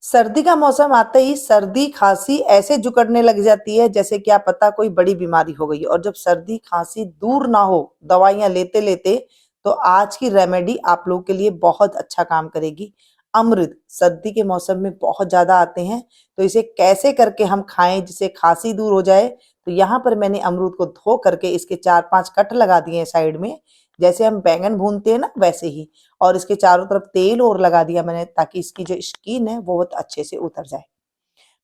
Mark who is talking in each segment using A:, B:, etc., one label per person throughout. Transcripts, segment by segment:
A: सर्दी का मौसम आते ही सर्दी खांसी ऐसे जुकड़ने लग जाती है जैसे क्या पता कोई बड़ी बीमारी हो गई। और जब सर्दी खांसी दूर ना हो दवाइयां लेते लेते, तो आज की रेमेडी आप लोगों के लिए बहुत अच्छा काम करेगी। अमृत सर्दी के मौसम में बहुत ज्यादा आते हैं, तो इसे कैसे करके हम खाएं जिससे खांसी दूर हो जाए। तो यहाँ पर मैंने अमरूद को धो करके इसके 4-5 कट लगा दिए हैं साइड में, जैसे हम बैंगन भूनते हैं ना वैसे ही। और इसके चारों तरफ तेल और लगा दिया मैंने, ताकि इसकी जो स्किन है वो बहुत अच्छे से उतर जाए।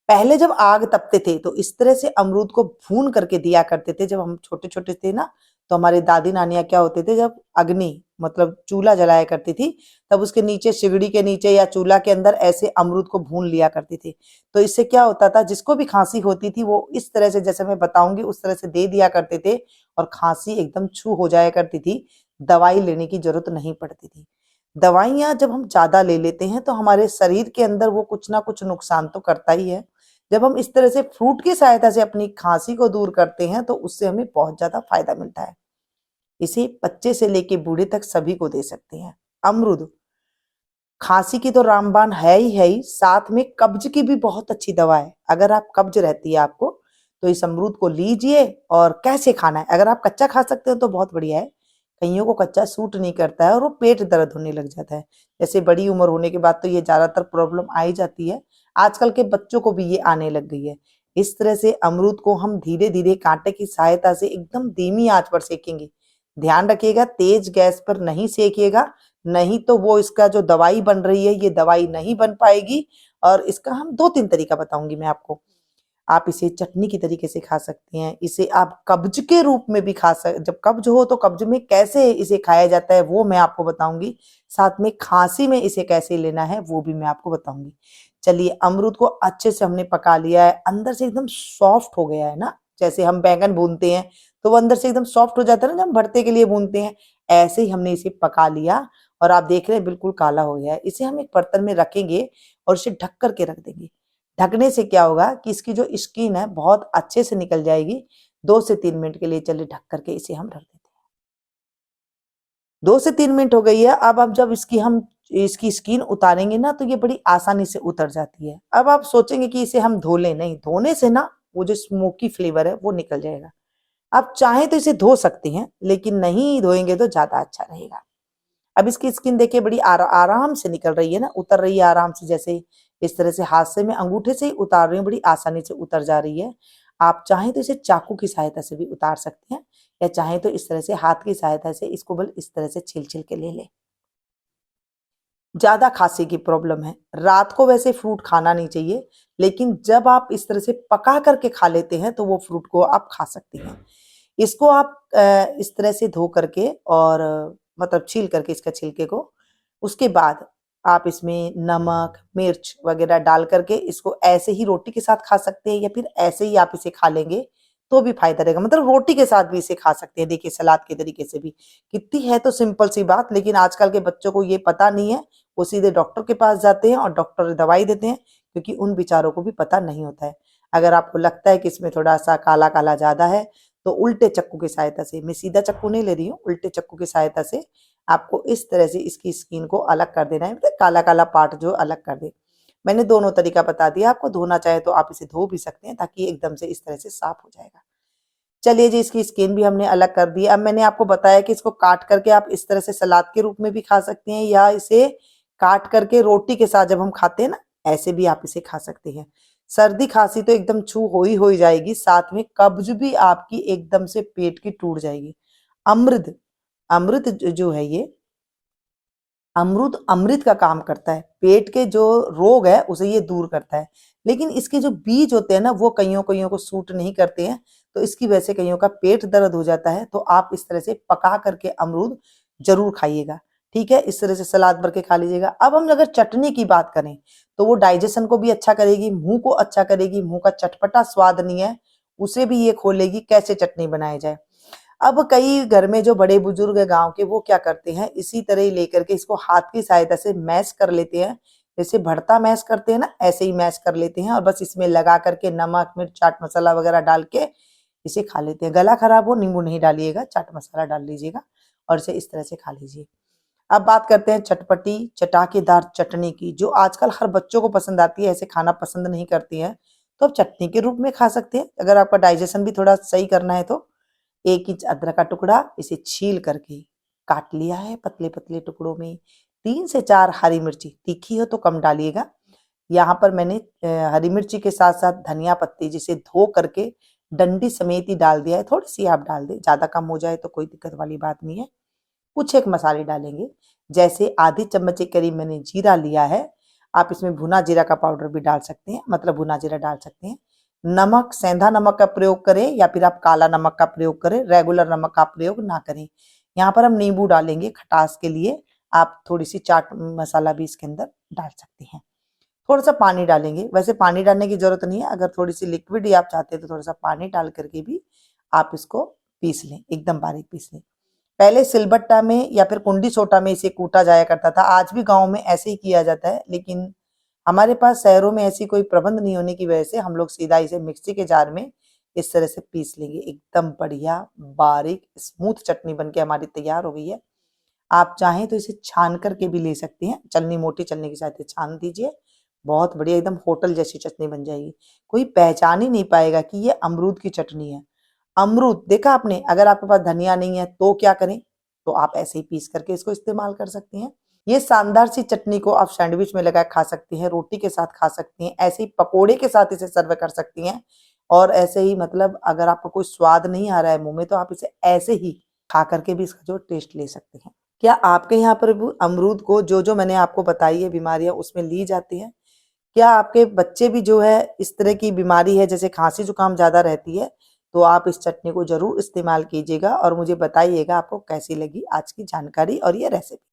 A: पहले जब आग तपते थे तो इस तरह से अमरूद को भून करके दिया करते थे। जब हम छोटे छोटे थे ना, तो हमारे दादी नानियां क्या होते थे, जब अग्नि मतलब चूल्हा जलाया करती थी, तब उसके नीचे सिगड़ी के नीचे या चूल्हा के अंदर ऐसे अमरूद को भून लिया करती थी। तो इससे क्या होता था, जिसको भी खांसी होती थी वो इस तरह से, जैसे मैं बताऊंगी उस तरह से दे दिया करते थे, और खांसी एकदम छू हो जाया करती थी। दवाई लेने की जरूरत नहीं पड़ती थी। दवाइयां जब हम ज्यादा ले लेते हैं तो हमारे शरीर के अंदर वो कुछ ना कुछ नुकसान तो करता ही है। जब हम इस तरह से फ्रूट की सहायता से अपनी खांसी को दूर करते हैं तो उससे हमें बहुत ज्यादा फायदा मिलता है। इसे बच्चे से लेके बूढ़े तक सभी को दे सकते हैं। अमरूद खांसी की तो रामबाण है ही, साथ में कब्ज की भी बहुत अच्छी दवा है। अगर आप कब्ज रहती है आपको, तो इस अमरूद को लीजिए। और कैसे खाना है, अगर आप कच्चा खा सकते हो तो बहुत बढ़िया है। कईयों को कच्चा सूट नहीं करता है और वो पेट दर्द होने लग जाता है। जैसे बड़ी उम्र होने के बाद तो ये ज्यादातर प्रॉब्लम आ ही जाती है। आजकल के बच्चों को भी ये आने लग गई है। इस तरह से अमरूद को हम धीरे धीरे कांटे की सहायता से एकदम धीमी आंच पर सेकेंगे। ध्यान रखिएगा तेज गैस पर नहीं सेकिएगा, नहीं तो वो इसका जो दवाई बन रही है ये दवाई नहीं बन पाएगी। और इसका हम 2-3 तरीका बताऊंगी मैं आपको। आप इसे चटनी की तरीके से खा सकते हैं, इसे आप कब्ज के रूप में भी खा सक जब कब्ज हो तो कब्ज में कैसे इसे खाया जाता है वो मैं आपको बताऊंगी। साथ में खांसी में इसे कैसे लेना है वो भी मैं आपको बताऊंगी। चलिए, अमरूद को अच्छे से हमने पका लिया है, अंदर से एकदम सॉफ्ट हो गया है ना। जैसे हम बैंगन भूनते हैं तो वो अंदर से एकदम सॉफ्ट हो जाता है ना, जब हम भरते के लिए भूनते हैं, ऐसे ही हमने इसे पका लिया। और आप देख रहे हैं बिल्कुल काला हो गया है। इसे हम एक बर्तन में रखेंगे और इसे ढक करके रख देंगे। ढकने से क्या होगा कि इसकी जो स्किन है बहुत अच्छे से निकल जाएगी। 2 से 3 मिनट के लिए चलिए ढक करके इसे हम रख देते हैं। 2 से 3 मिनट हो गई है। अब जब इसकी स्किन उतारेंगे ना तो ये बड़ी आसानी से उतर जाती है। अब आप सोचेंगे कि इसे हम धो लें, नहीं, धोने से ना वो जो स्मोकी फ्लेवर है वो निकल जाएगा। आप चाहें तो इसे धो सकते हैं, लेकिन नहीं धोएंगे तो ज्यादा अच्छा रहेगा। अब इसकी स्किन देखिए बड़ी आराम से निकल रही है ना, उतर रही है आराम से। जैसे इस तरह से हाथ से मैं अंगूठे से ही उतार रही हूँ, बड़ी आसानी से उतर जा रही है। आप चाहें तो इसे चाकू की सहायता से भी उतार सकते हैं, या चाहें तो इस तरह से हाथ की सहायता से इसको बल इस तरह से छिल छिल के ले लें। ज्यादा खांसी की प्रॉब्लम है, रात को वैसे फ्रूट खाना नहीं चाहिए, लेकिन जब आप इस तरह से पका करके खा लेते हैं तो वो फ्रूट को आप खा सकते हैं। इसको आप इस तरह से धो करके और मतलब छील करके इसका छिलके को, उसके बाद आप इसमें नमक मिर्च वगैरह डाल करके इसको ऐसे ही रोटी के साथ खा सकते हैं, या फिर ऐसे ही आप इसे खा लेंगे तो भी फायदा रहेगा। मतलब रोटी के साथ भी इसे खा सकते हैं, देखिए सलाद के तरीके से भी। कितनी है तो सिंपल सी बात, लेकिन आजकल के बच्चों को ये पता नहीं है। वो सीधे डॉक्टर के पास जाते हैं और डॉक्टर दवाई देते हैं, क्योंकि उन बेचारों को भी पता नहीं होता है। अगर आपको लगता है कि इसमें थोड़ा सा काला काला ज्यादा है, तो उल्टे चक्कू की सहायता से, मैं सीधा चक्कू नहीं ले रही हूँ, उल्टे चक्कू की सहायता से आपको इस तरह से इसकी स्किन को अलग कर देना है, मतलब काला काला पार्ट जो अलग कर दे। मैंने दोनों तरीका बता दिया आपको। धोना चाहे तो आप इसे धो भी सकते हैं, ताकि एकदम से इस तरह से साफ हो जाएगा। चलिए जी, इसकी स्किन भी हमने अलग कर दी। अब मैंने आपको बताया कि इसको काट करके आप इस तरह से सलाद के रूप में भी खा सकते हैं, या इसे काट करके रोटी के साथ जब हम खाते हैं ना, ऐसे भी आप इसे खा सकते हैं। सर्दी खांसी तो एकदम छू हो ही जाएगी, साथ में कब्ज भी आपकी एकदम से पेट की टूट जाएगी। अमृत अमृत जो है ये अमरूद अमृत का काम करता है, पेट के जो रोग है उसे ये दूर करता है। लेकिन इसके जो बीज होते हैं ना वो कईयों कईयों को सूट नहीं करते हैं, तो इसकी वजह से कईयों का पेट दर्द हो जाता है। तो आप इस तरह से पका करके अमरूद जरूर खाइएगा। ठीक है, इस तरह से सलाद भर के खा लीजिएगा। अब हम अगर चटनी की बात करें तो वो डाइजेशन को भी अच्छा करेगी, मुंह को अच्छा करेगी। मुंह का चटपटा स्वाद नहीं है उसे भी ये खोलेगी, कैसे चटनी बनाई जाए। अब कई घर में जो बड़े बुजुर्ग है गांव के, वो क्या करते हैं, इसी तरह ही लेकर के इसको हाथ की सहायता से मैश कर लेते हैं। जैसे भरता मैश करते हैं ना, ऐसे ही मैश कर लेते हैं, और बस इसमें लगा करके नमक मिर्च चाट मसाला वगैरह डाल के इसे खा लेते हैं। गला खराब हो नींबू नहीं डालिएगा, चाट मसाला डाल लीजिएगा और इसे इस तरह से खा लीजिए। अब बात करते हैं चटपटी चटाकेदार चटनी की, जो आजकल हर बच्चों को पसंद आती है, ऐसे खाना पसंद नहीं करती हैं, तो आप चटनी के रूप में खा सकते हैं। अगर आपका डाइजेशन भी थोड़ा सही करना है तो 1 इंच अदरक का टुकड़ा, इसे छील करके काट लिया है पतले पतले टुकड़ों में। 3 से 4 हरी मिर्ची, तीखी हो तो कम डालिएगा। यहाँ पर मैंने हरी मिर्ची के साथ साथ धनिया पत्ती, जिसे धो करके डंडी समेत ही डाल दिया है, थोड़ी सी आप डाल दें, ज्यादा कम हो जाए तो कोई दिक्कत वाली बात नहीं है। कुछ एक मसाले डालेंगे, जैसे आधी चम्मच के करीब मैंने जीरा लिया है, आप इसमें भुना जीरा का पाउडर भी डाल सकते हैं, मतलब भुना जीरा डाल सकते हैं। नमक, सेंधा नमक का प्रयोग करें या फिर आप काला नमक का प्रयोग करें, रेगुलर नमक का प्रयोग ना करें। यहाँ पर हम नींबू डालेंगे खटास के लिए, आप थोड़ी सी चाट मसाला भी इसके अंदर डाल सकते हैं। थोड़ा सा पानी डालेंगे, वैसे पानी डालने की जरूरत नहीं है, अगर थोड़ी सी लिक्विड ही आप चाहते हैं तो थोड़ा सा पानी डाल करके भी आप इसको पीस लें, एकदम बारीक पीस लें। पहले सिलबट्टा में या फिर कुंडी सोटा में इसे कूटा जाया करता था, आज भी गांव में ऐसे ही किया जाता है, लेकिन हमारे पास शहरों में ऐसी कोई प्रबंध नहीं होने की वजह से हम लोग सीधा इसे मिक्सी के जार में इस तरह से पीस लेंगे। एकदम बढ़िया बारीक स्मूथ चटनी बनके हमारी तैयार हो गई है। आप चाहें तो इसे छान करके भी ले सकते हैं, चलनी मोटी चलनी के साथ छान दीजिए, बहुत बढ़िया एकदम होटल जैसी चटनी बन जाएगी। कोई पहचान ही नहीं पाएगा कि ये अमरूद की चटनी है। अमरूद देखा आपने, अगर आपके पास धनिया नहीं है तो क्या करें, तो आप ऐसे ही पीस करके इसको इस्तेमाल कर सकते हैं। ये शानदार सी चटनी को आप सैंडविच में लगा खा सकती हैं, रोटी के साथ खा सकती हैं, ऐसे ही पकोड़े के साथ इसे सर्व कर सकती हैं। और ऐसे ही मतलब अगर आपको कोई स्वाद नहीं आ रहा है मुंह में, तो आप इसे ऐसे ही खा करके भी इसका जो टेस्ट ले सकते हैं। क्या आपके यहाँ पर भी अमरूद को जो जो मैंने आपको बताई है बीमारियां उसमें ली जाती हैं? क्या आपके बच्चे भी जो है इस तरह की बीमारी है, जैसे खांसी जुकाम ज्यादा रहती है, तो आप इस चटनी को जरूर इस्तेमाल कीजिएगा और मुझे बताइएगा आपको कैसी लगी आज की जानकारी और ये रेसिपी।